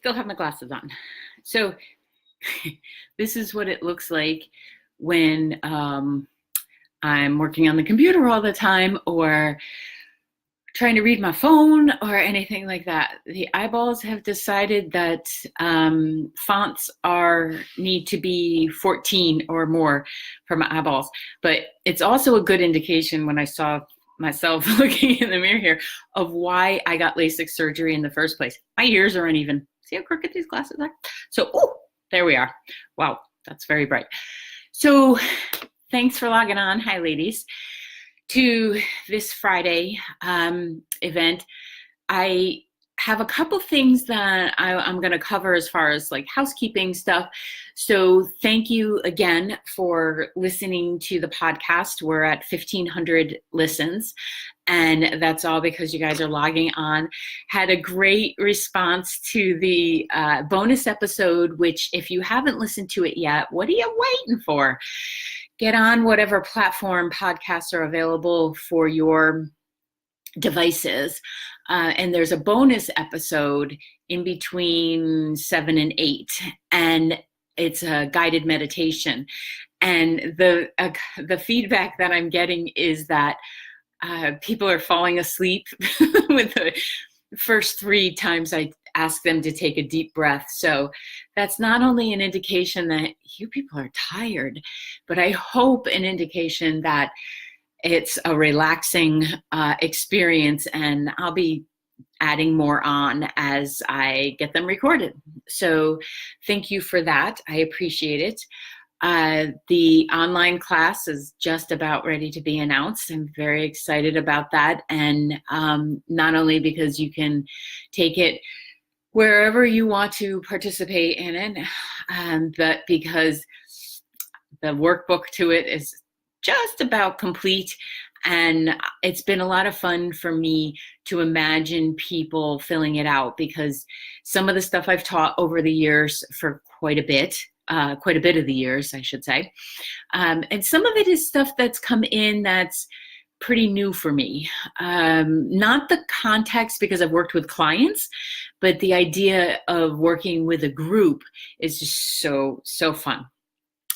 still have my glasses on. So this is what it looks like when I'm working on the computer all the time or trying to read my phone or anything like that. The eyeballs have decided that fonts need to be 14 or more for my eyeballs. But it's also a good indication when I saw myself looking in the mirror here of why I got LASIK surgery in the first place. My ears are uneven. See how crooked these glasses are? So, there we are. Wow, that's very bright. So thanks for logging on. Hi, ladies. To this Friday event. I have a couple things that I'm going to cover as far as like housekeeping stuff. So thank you again for listening to the podcast. We're at 1,500 listens, and that's all because you guys are logging on. Had a great response to the bonus episode, which if you haven't listened to it yet, what are you waiting for? Get on whatever platform podcasts are available for your devices. And there's a bonus episode in between 7 and 8, and it's a guided meditation. And the feedback that I'm getting is that people are falling asleep with the first 3 times I ask them to take a deep breath. So that's not only an indication that you people are tired, but I hope an indication that it's a relaxing experience, and I'll be adding more on as I get them recorded. So thank you for that. I appreciate it. The online class is just about ready to be announced. I'm very excited about that. And not only because you can take it wherever you want to participate in it, but because the workbook to it is just about complete. And it's been a lot of fun for me to imagine people filling it out, because some of the stuff I've taught over the years for quite a bit of the years, I should say. And some of it is stuff that's come in that's pretty new for me. Not the context, because I've worked with clients, but the idea of working with a group is just so fun.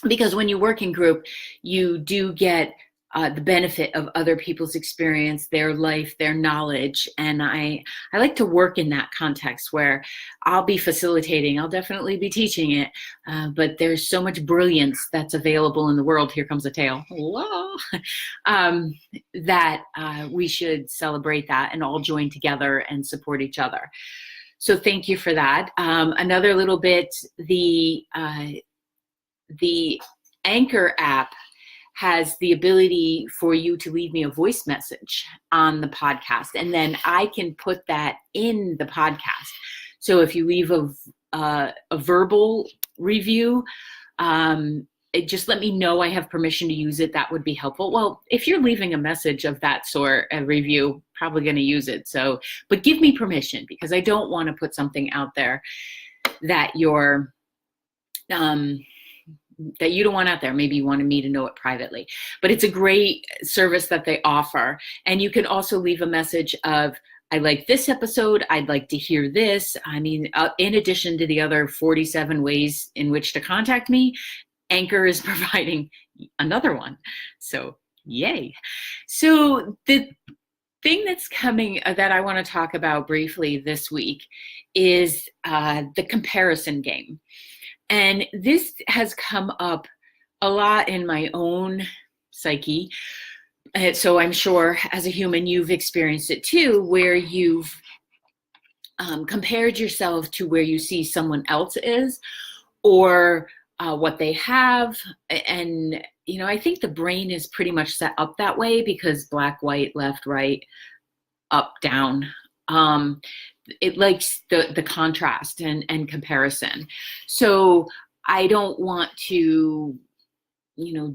Because when you work in group, you do get the benefit of other people's experience, their life, their knowledge. And I like to work in that context where I'll be facilitating, I'll definitely be teaching it, but there's so much brilliance that's available in the world. Here comes a tail. Hello. That we should celebrate that and all join together and support each other. So thank you for that. Another little bit, the Anchor app has the ability for you to leave me a voice message on the podcast, and then I can put that in the podcast. So if you leave a verbal review, just let me know I have permission to use it. That would be helpful. Well, if you're leaving a message of that sort, a review, probably going to use it. So, but give me permission, because I don't want to put something out there that you're that you don't want out there. Maybe you wanted me to know it privately, but it's a great service that they offer. And you can also leave a message of, I like this episode, I'd like to hear this. I mean, in addition to the other 47 ways in which to contact me, Anchor is providing another one. So yay. So the thing that's coming that I want to talk about briefly this week is the comparison game. And this has come up a lot in my own psyche. So I'm sure as a human, you've experienced it too, where you've compared yourself to where you see someone else is, or what they have. And, I think the brain is pretty much set up that way, because black, white, left, right, up, down. It likes the contrast and comparison. So I don't want to,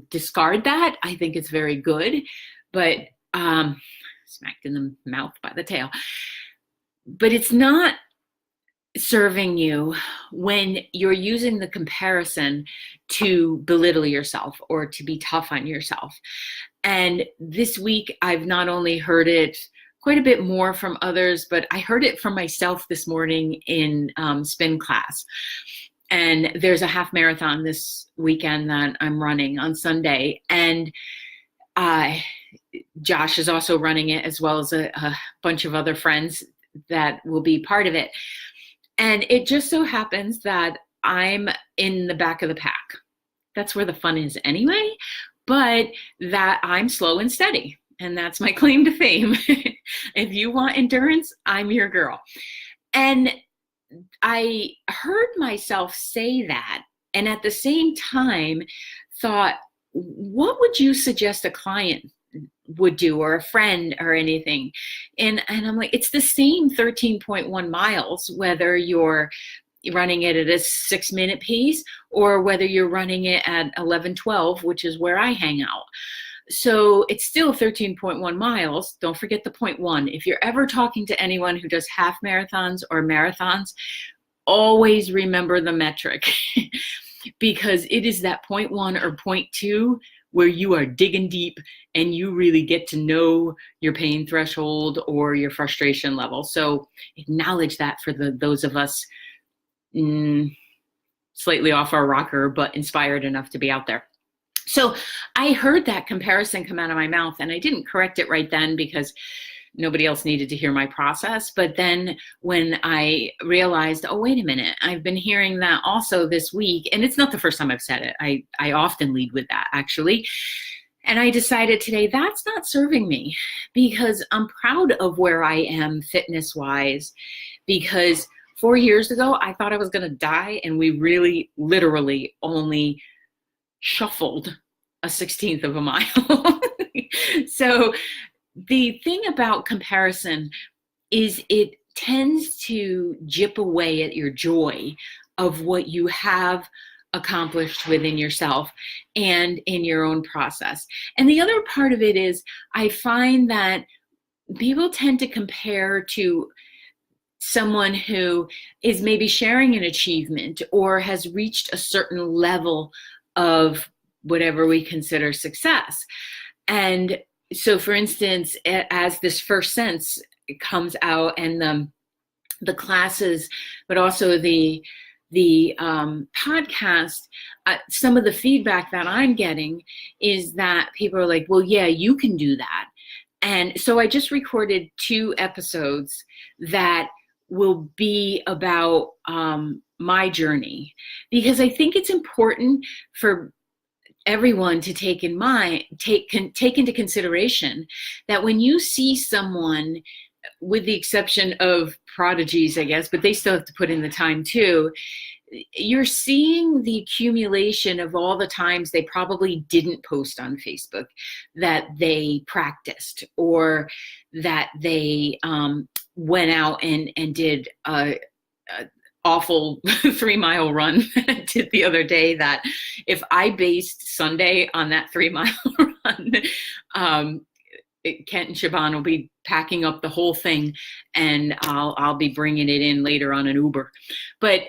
discard that. I think it's very good, but smacked in the mouth by the tail. But it's not serving you when you're using the comparison to belittle yourself or to be tough on yourself. And this week, I've not only heard it quite a bit more from others, but I heard it from myself this morning in spin class. And there's a half marathon this weekend that I'm running on Sunday. And Josh is also running it, as well as a bunch of other friends that will be part of it. And it just so happens that I'm in the back of the pack. That's where the fun is anyway, but that I'm slow and steady. And that's my claim to fame. If you want endurance, I'm your girl. And I heard myself say that, and at the same time thought, what would you suggest a client would do, or a friend, or anything? And I'm like, it's the same 13.1 miles, whether you're running it at a 6-minute pace or whether you're running it at 11:12, which is where I hang out. So it's still 13.1 miles. Don't forget the 0.1. If you're ever talking to anyone who does half marathons or marathons, always remember the metric because it is that 0.1 or 0.2 where you are digging deep and you really get to know your pain threshold or your frustration level. So acknowledge that for those of us slightly off our rocker, but inspired enough to be out there. So I heard that comparison come out of my mouth, and I didn't correct it right then because nobody else needed to hear my process. But then when I realized, oh, wait a minute, I've been hearing that also this week, and it's not the first time I've said it. I often lead with that, actually. And I decided today that's not serving me, because I'm proud of where I am fitness-wise, because 4 years ago, I thought I was going to die, and we really literally only shuffled a 1/16 of a mile. So the thing about comparison is it tends to jip away at your joy of what you have accomplished within yourself and in your own process. And the other part of it is I find that people tend to compare to someone who is maybe sharing an achievement or has reached a certain level of whatever we consider success. And so, for instance, as this First Sense comes out, and the classes, but also the podcast, some of the feedback that I'm getting is that people are like, well, yeah, you can do that. And so I just recorded 2 episodes that will be about my journey, because I think it's important for everyone to take into consideration that when you see someone, with the exception of prodigies, I guess, but they still have to put in the time too, you're seeing the accumulation of all the times they probably didn't post on Facebook, that they practiced, or that they went out and did a awful 3-mile run that I did the other day, that if I based Sunday on that 3-mile run, Kent and Siobhan will be packing up the whole thing, and I'll be bringing it in later on an Uber. But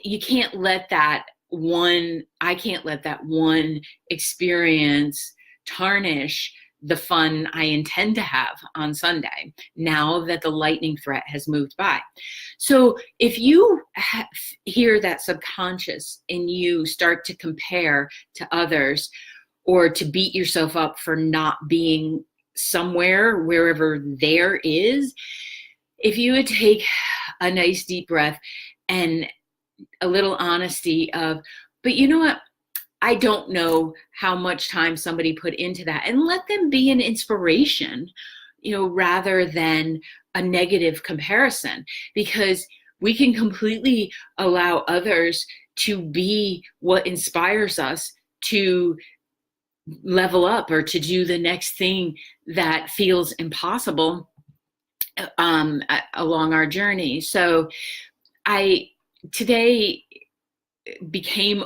you can't let that one, I can't let that one experience tarnish the fun I intend to have on Sunday, now that the lightning threat has moved by. So if you hear that subconscious and you start to compare to others, or to beat yourself up for not being somewhere, wherever there is, if you would take a nice deep breath and a little honesty of, but you know what? I don't know how much time somebody put into that, and let them be an inspiration, rather than a negative comparison, because we can completely allow others to be what inspires us to level up or to do the next thing that feels impossible along our journey. So I today became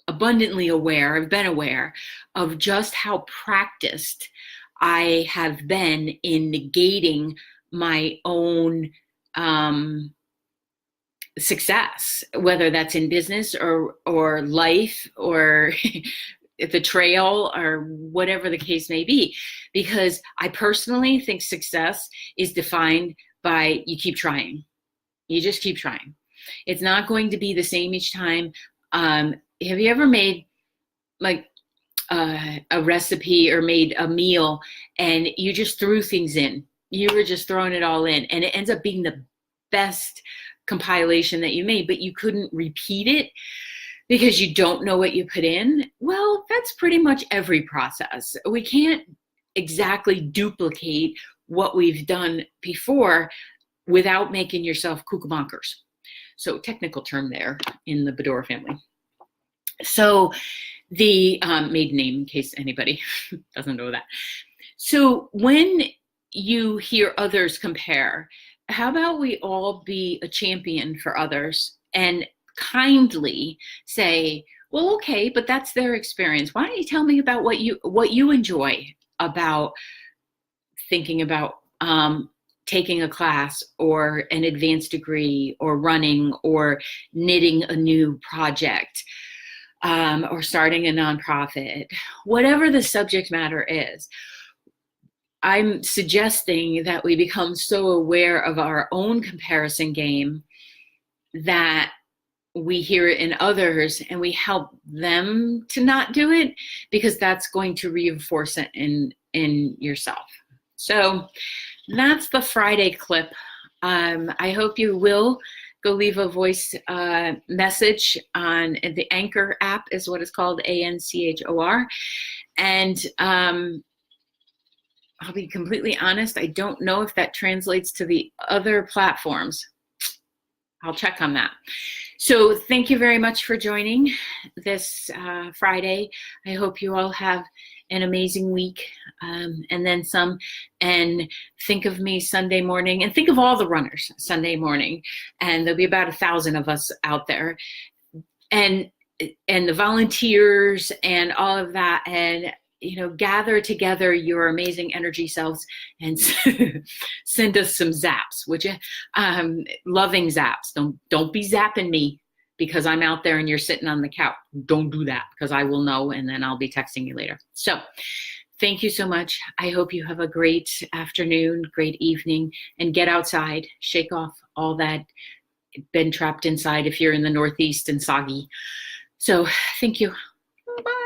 abundantly aware, I've been aware of just how practiced I have been in negating my own success, whether that's in business or life or the trail or whatever the case may be, because I personally think success is defined by you keep trying. You just keep trying. It's not going to be the same each time. Have you ever made like a recipe or made a meal and you just threw things in? You were just throwing it all in and it ends up being the best compilation that you made, but you couldn't repeat it because you don't know what you put in. Well, that's pretty much every process. We can't exactly duplicate what we've done before without making yourself kookabonkers. So technical term there in the Bedore family. So the maiden name, in case anybody doesn't know that. So when you hear others compare, how about we all be a champion for others and kindly say, well, okay, but that's their experience. Why don't you tell me about what you enjoy about thinking about taking a class or an advanced degree or running or knitting a new project or starting a nonprofit, whatever the subject matter is. I'm suggesting that we become so aware of our own comparison game that we hear it in others and we help them to not do it, because that's going to reinforce it in yourself. So that's the Friday clip. I hope you will go leave a voice message on the Anchor app, is what it's called, ANCHOR. And I'll be completely honest, I don't know if that translates to the other platforms. I'll check on that. So thank you very much for joining this Friday. I hope you all have an amazing week and then some. And think of me Sunday morning, and think of all the runners Sunday morning. And there'll be about 1,000 of us out there. And the volunteers and all of that. And gather together your amazing energy selves and send us some zaps, would you? Loving zaps. Don't be zapping me because I'm out there and you're sitting on the couch. Don't do that, because I will know and then I'll be texting you later. So thank you so much. I hope you have a great afternoon, great evening, and get outside, shake off all that been trapped inside if you're in the Northeast and soggy. So thank you. Bye.